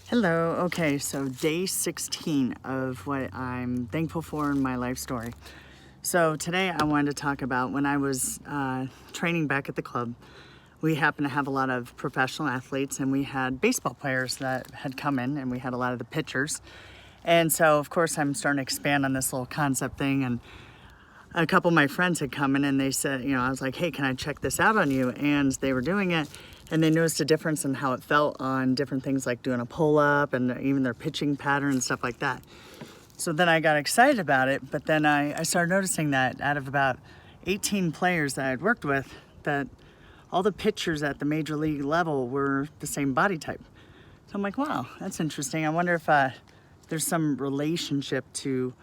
Hello. Okay, so day 16 of what I'm thankful for in my life story. So today I wanted to talk about when I was training back at the club. We happened to have a lot of professional athletes, and we had baseball players that had come in, and we had a lot of the pitchers. And so, of course, I'm starting to expand on this little concept thing, and a couple of my friends had come in and they said, I was like, hey, can I check this out on you? And they were doing it, and they noticed a difference in how it felt on different things like doing a pull-up and even their pitching pattern and stuff like that. So then I got excited about it, but then I started noticing that out of about 18 players that I'd worked with, that all the pitchers at the major league level were the same body type. So I'm like, wow, that's interesting. I wonder if there's some relationship to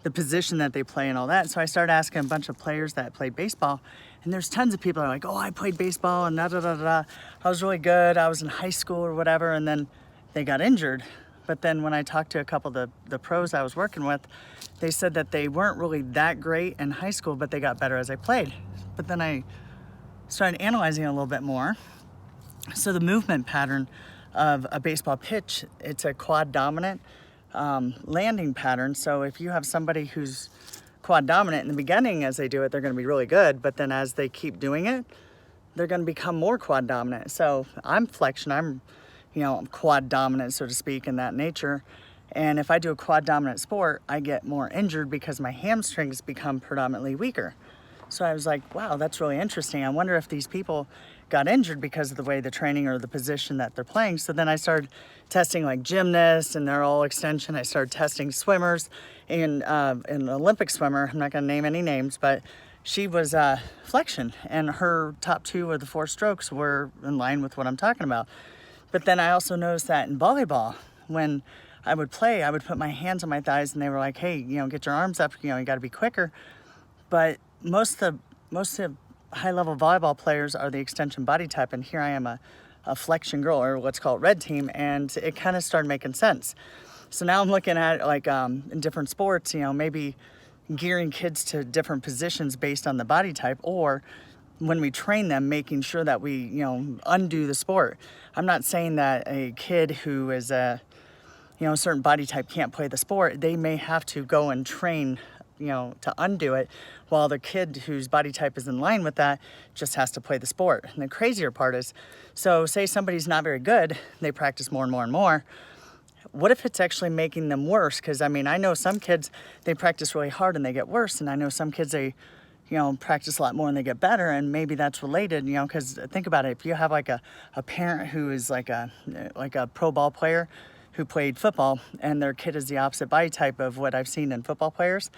the position that they play and all that. So I started asking a bunch of players that played baseball, and there's tons of people that are like, oh, I played baseball and da-da-da-da. I was really good. I was in high school or whatever, and then they got injured. But then when I talked to a couple of the pros I was working with, they said that they weren't really that great in high school, but they got better as they played. But then I started analyzing it a little bit more. So the movement pattern of a baseball pitch, it's a quad dominant landing pattern. So if you have somebody who's quad dominant in the beginning, as they do it, they're going to be really good. But then as they keep doing it, they're going to become more quad dominant. So I'm flexion. I'm quad dominant, so to speak, in that nature. And if I do a quad dominant sport, I get more injured because my hamstrings become predominantly weaker. So I was like, wow, that's really interesting. I wonder if these people got injured because of the way the training or the position that they're playing. So then I started testing like gymnasts, and they're all extension. I started testing swimmers, and an Olympic swimmer, I'm not going to name any names, but she was flexion, and her top 2 of the 4 strokes were in line with what I'm talking about. But then I also noticed that in volleyball, when I would play, I would put my hands on my thighs, and they were like, hey, get your arms up, you got to be quicker. But most of high-level volleyball players are the extension body type, and here I am a flexion girl, or what's called red team, and it kind of started making sense. So now I'm looking at like in different sports, maybe gearing kids to different positions based on the body type, or when we train them, making sure that we undo the sport. I'm not saying that a kid who is a certain body type can't play the sport. They may have to go and train to undo it, while the kid whose body type is in line with that just has to play the sport. And the crazier part is, so say somebody's not very good, they practice more and more and more. What if it's actually making them worse? Because I know some kids, they practice really hard and they get worse, and I know some kids, they practice a lot more and they get better, and maybe that's related, because think about it. If you have like a parent who is like a pro ball player who played football, and their kid is the opposite body type of what I've seen in football players,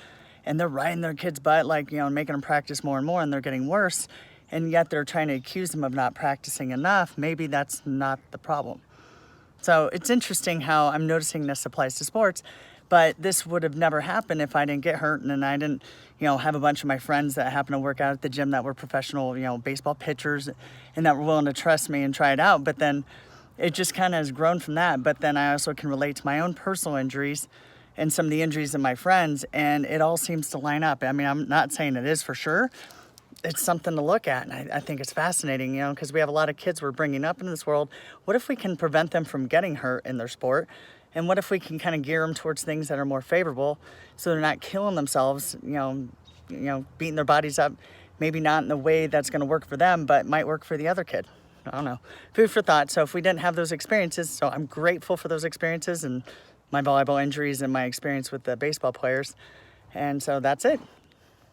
and they're riding their kid's butt, making them practice more and more, and they're getting worse, and yet they're trying to accuse them of not practicing enough. Maybe that's not the problem. So it's interesting how I'm noticing this applies to sports, but this would have never happened if I didn't get hurt, and I didn't, have a bunch of my friends that happen to work out at the gym that were professional, baseball pitchers, and that were willing to trust me and try it out. But then it just kind of has grown from that. But then I also can relate to my own personal injuries and some of the injuries of my friends, and it all seems to line up. I'm not saying it is for sure. It's something to look at, and I think it's fascinating, because we have a lot of kids we're bringing up into this world. What if we can prevent them from getting hurt in their sport? And what if we can kind of gear them towards things that are more favorable, so they're not killing themselves, beating their bodies up, maybe not in the way that's going to work for them, but might work for the other kid. I don't know. Food for thought. So if we didn't have those experiences, so I'm grateful for those experiences and my volleyball injuries and my experience with the baseball players. And so that's it.